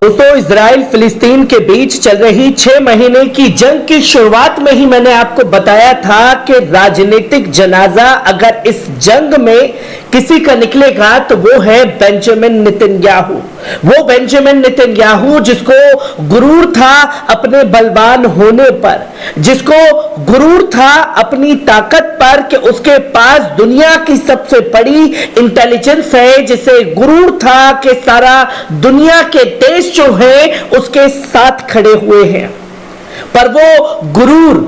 दोस्तों, इजराइल फिलिस्तीन के बीच चल रही 6 महीने की जंग की शुरुआत में ही मैंने आपको बताया था कि राजनीतिक जनाजा अगर इस जंग में किसी का निकलेगा तो वो है बेंजामिन नेतन्याहू। वो बेंजामिन नेतन्याहू जिसको गुरूर था अपने बलवान होने पर, जिसको गुरूर था अपनी ताकत पर कि उसके पास दुनिया की सबसे बड़ी इंटेलिजेंस है, जिसे गुरूर था कि सारा दुनिया के देश जो है उसके साथ खड़े हुए हैं। पर वो गुरूर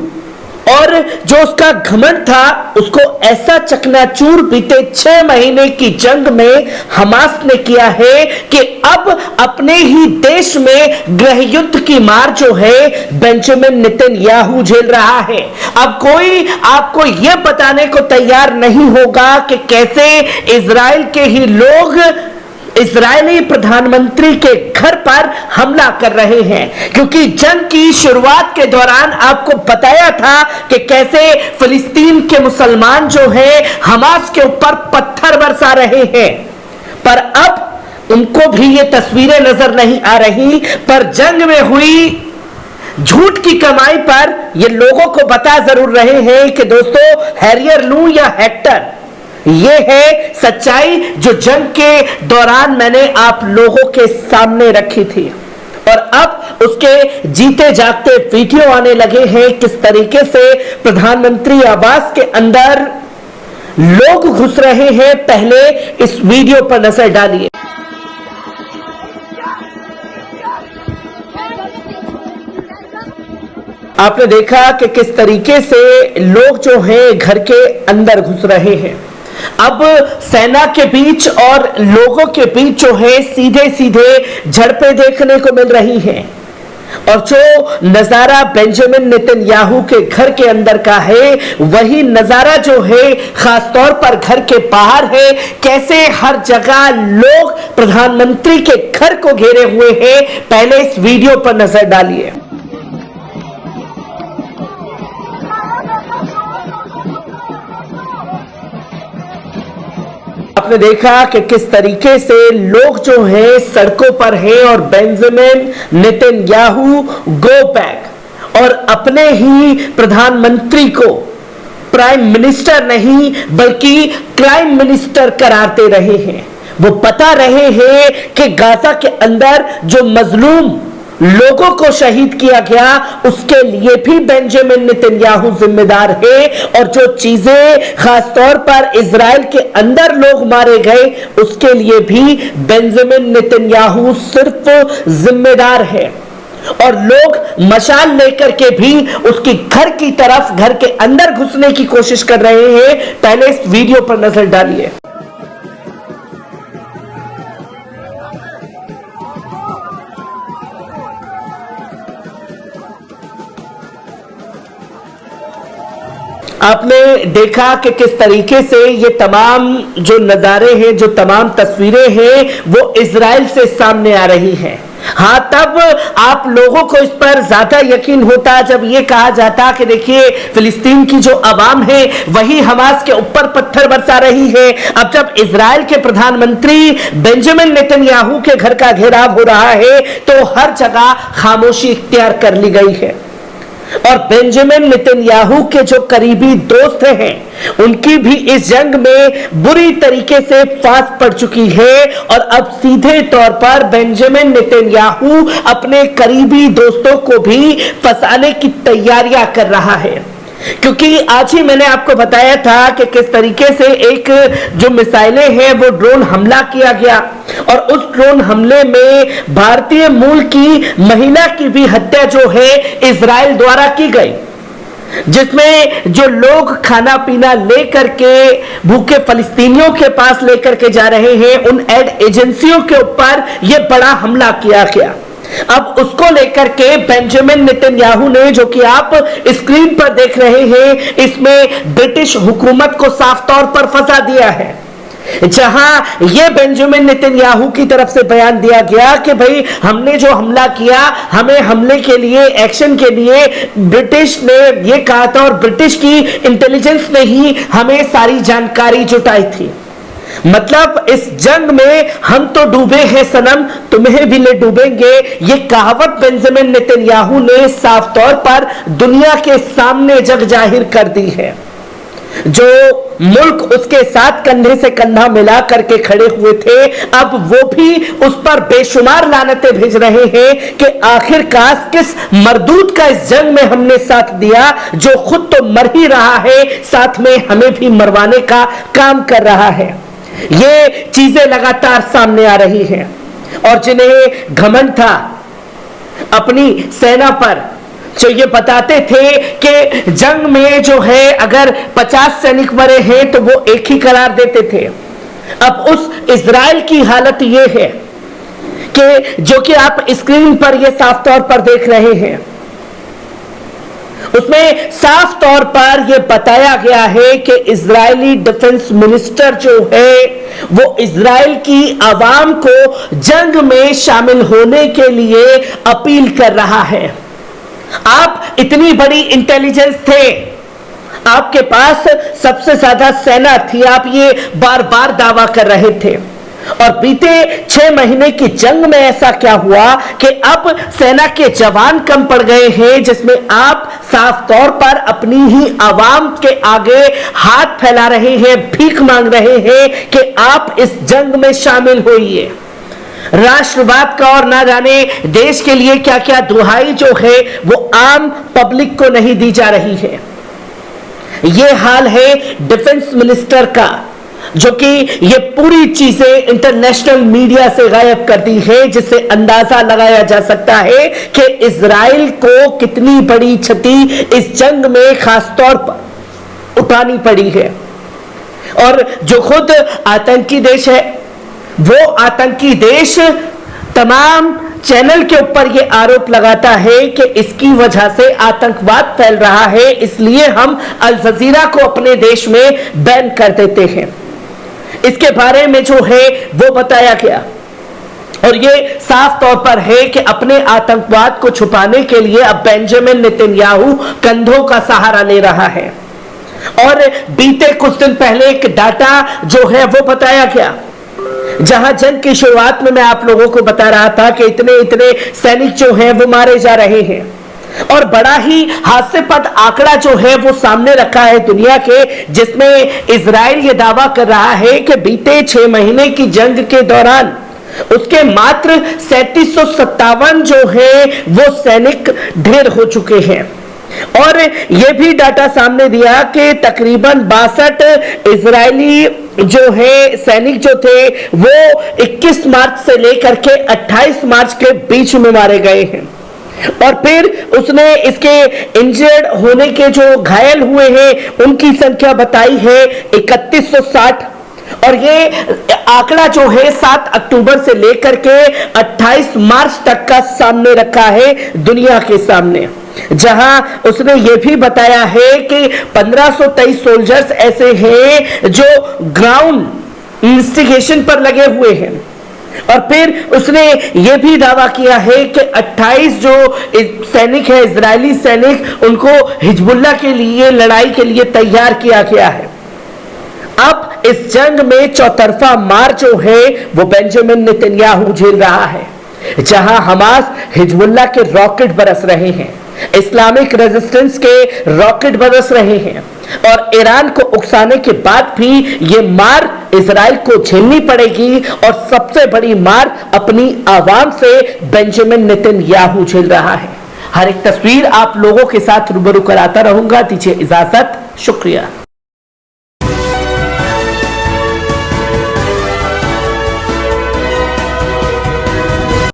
और जो उसका घमंड था उसको ऐसा चकनाचूर बीते 6 महीने की जंग में हमास ने किया है कि अब अपने ही देश में गृह युद्ध की मार जो है बेंजामिन नेतन्याहू झेल रहा है। अब कोई आपको यह बताने को तैयार नहीं होगा कि कैसे इजराइल के ही लोग इजरायली प्रधानमंत्री के घर पर हमला कर रहे हैं, क्योंकि जंग की शुरुआत के दौरान आपको बताया था कि कैसे फिलिस्तीन के मुसलमान जो है हमास के ऊपर पत्थर बरसा रहे हैं। पर अब उनको भी ये तस्वीरें नजर नहीं आ रही, पर जंग में हुई झूठ की कमाई पर ये लोगों को बता जरूर रहे हैं कि दोस्तों, हैरियर लू या हेक्टर, ये है सच्चाई जो जंग के दौरान मैंने आप लोगों के सामने रखी थी। और अब उसके जीते जागते वीडियो आने लगे हैं किस तरीके से प्रधानमंत्री आवास के अंदर लोग घुस रहे हैं। पहले इस वीडियो पर नजर डालिए। आपने देखा कि किस तरीके से लोग जो हैं घर के अंदर घुस रहे हैं। अब सेना के बीच और लोगों के बीच जो है सीधे सीधे झड़पें देखने को मिल रही हैं। और जो नजारा बेंजामिन नेतन्याहू के घर के अंदर का है, वही नजारा जो है खासतौर पर घर के बाहर है। कैसे हर जगह लोग प्रधानमंत्री के घर को घेरे हुए हैं। पहले इस वीडियो पर नजर डालिए। आपने देखा कि किस तरीके से लोग जो हैं सड़कों पर हैं और बेंजामिन नेतन्याहू गो बैक और अपने ही प्रधानमंत्री को प्राइम मिनिस्टर नहीं बल्कि क्राइम मिनिस्टर करारते रहे हैं। वो बता रहे हैं कि गाजा के अंदर जो मजलूम लोगों को शहीद किया गया उसके लिए भी बेंजामिन नेतन्याहू जिम्मेदार है, और जो चीजें खासतौर पर इजराइल के अंदर लोग मारे गए उसके लिए भी बेंजामिन नेतन्याहू सिर्फ जिम्मेदार है। और लोग मशाल लेकर के भी उसके घर की तरफ घर के अंदर घुसने की कोशिश कर रहे हैं। पहले इस वीडियो पर नजर डालिए। आपने देखा कि किस तरीके से ये तमाम जो नजारे हैं, जो तमाम तस्वीरें हैं, वो इजराइल से सामने आ रही हैं। हाँ, तब आप लोगों को इस पर ज्यादा यकीन होता जब ये कहा जाता कि देखिए फिलिस्तीन की जो आवाम है वही हमास के ऊपर पत्थर बरसा रही है। अब जब इजराइल के प्रधानमंत्री बेंजामिन नेतन्याहू के घर का घेराव हो रहा है तो हर जगह खामोशी इख्तियार कर ली गई है। और बेंजामिन नेतन्याहू के जो करीबी दोस्त हैं उनकी भी इस जंग में बुरी तरीके से फांस पड़ चुकी है। और अब सीधे तौर पर बेंजामिन नेतन्याहू अपने करीबी दोस्तों को भी फंसाने की तैयारियां कर रहा है, क्योंकि आज ही मैंने आपको बताया था कि किस तरीके से एक जो मिसाइलें हैं वो ड्रोन हमला किया गया और उस ड्रोन हमले में भारतीय मूल की महिला की भी हत्या जो है इजराइल द्वारा की गई, जिसमें जो लोग खाना पीना लेकर के भूखे फलस्तीनियों के पास लेकर के जा रहे हैं उन एड एजेंसियों के ऊपर यह बड़ा हमला किया गया। अब उसको लेकर के बेंजामिन नेतन्याहू ने, जो कि आप स्क्रीन पर देख रहे हैं, इसमें ब्रिटिश हुकूमत को साफ तौर पर फंसा दिया है। जहां यह बेंजामिन नेतन्याहू की तरफ से बयान दिया गया कि भाई हमने जो हमला किया, हमें हमले के लिए, एक्शन के लिए ब्रिटिश ने यह कहा था और ब्रिटिश की इंटेलिजेंस ने ही हमें सारी जानकारी जुटाई थी। मतलब इस जंग में हम तो डूबे हैं सनम, तुम्हें भी ले डूबेंगे, ये कहावत बेंजामिन नेतन्याहू ने साफ तौर पर दुनिया के सामने जग जाहिर कर दी है। जो मुल्क उसके साथ कंधे से कंधा मिला करके खड़े हुए थे, अब वो भी उस पर बेशुमार लानतें भेज रहे हैं कि आखिरकार किस मरदूद का इस जंग में हमने साथ दिया, जो खुद तो मर ही रहा है, साथ में हमें भी मरवाने का काम कर रहा है। ये चीजें लगातार सामने आ रही हैं और जिन्हें घमंड था अपनी सेना पर, जो ये बताते थे कि जंग में जो है अगर 50 सैनिक मरे हैं तो वो एक ही करार देते थे। अब उस इजराइल की हालत ये है कि जो कि आप स्क्रीन पर ये साफ तौर पर देख रहे हैं, उसमें साफ तौर पर यह बताया गया है कि इजरायली डिफेंस मिनिस्टर जो है वो इजराइल की आवाम को जंग में शामिल होने के लिए अपील कर रहा है। आप इतनी बड़ी इंटेलिजेंस थे, आपके पास सबसे ज्यादा सेना थी, आप ये बार बार दावा कर रहे थे, और बीते 6 महीने की जंग में ऐसा क्या हुआ कि अब सेना के जवान कम पड़ गए हैं, जिसमें आप साफ तौर पर अपनी ही आवाम के आगे हाथ फैला रहे हैं, भीख मांग रहे हैं कि आप इस जंग में शामिल होइए। राष्ट्रवाद का और ना जाने देश के लिए क्या क्या दुहाई जो है वो आम पब्लिक को नहीं दी जा रही है। यह हाल है डिफेंस मिनिस्टर का, जो कि ये पूरी चीजें इंटरनेशनल मीडिया से गायब कर दी है, जिससे अंदाजा लगाया जा सकता है कि इजराइल को कितनी बड़ी क्षति इस जंग में खासतौर पर उठानी पड़ी है। और जो खुद आतंकी देश है, वो आतंकी देश तमाम चैनल के ऊपर ये आरोप लगाता है कि इसकी वजह से आतंकवाद फैल रहा है, इसलिए हम अल जजीरा को अपने देश में बैन कर देते हैं। इसके बारे में जो है वो बताया गया, और ये साफ तौर पर है कि अपने आतंकवाद को छुपाने के लिए अब बेंजामिन नेतन्याहू कंधों का सहारा ले रहा है। और बीते कुछ दिन पहले एक डाटा जो है वो बताया गया, जहां जंग की शुरुआत में मैं आप लोगों को बता रहा था कि इतने इतने सैनिक जो हैं वो मारे जा रहे हैं, और बड़ा ही हास्यास्पद आंकड़ा जो है वो सामने रखा है दुनिया के, जिसमें इजराइल ये दावा कर रहा है कि बीते 6 महीने की जंग के दौरान उसके मात्र 3757 जो है वो सैनिक ढेर हो चुके हैं। और यह भी डाटा सामने दिया कि तकरीबन 62 इजरायली जो है सैनिक जो थे वो 21 मार्च से लेकर के 28 मार्च के बीच में मारे गए हैं। और फिर उसने इसके इंजर्ड होने के जो घायल हुए हैं उनकी संख्या बताई है 3160, और ये आंकड़ा जो है 7 अक्टूबर से लेकर के 28 मार्च तक का सामने रखा है दुनिया के सामने, जहां उसने ये भी बताया है कि 1523 सोल्जर्स ऐसे हैं जो ग्राउंड इन्वेस्टिगेशन पर लगे हुए हैं। और फिर उसने ये भी दावा किया है कि 28 जो सैनिक है, इजरायली सैनिक, उनको हिजबुल्लाह के लिए लड़ाई के लिए तैयार किया गया है। अब इस जंग में चौतरफा मार जो है वो बेंजामिन नेतन्याहू झेल रहा है, जहां हमास हिजबुल्लाह के रॉकेट बरस रहे हैं, इस्लामिक रेजिस्टेंस के रॉकेट बरस रहे हैं, और ईरान को उकसाने के बाद भी ये मार इजराइल को झेलनी पड़ेगी, और सबसे बड़ी मार अपनी आवाम से बेंजामिन नेतन्याहू झेल रहा है। हर एक तस्वीर आप लोगों के साथ रूबरू कराता रहूंगा। दीजिए इजाजत, शुक्रिया।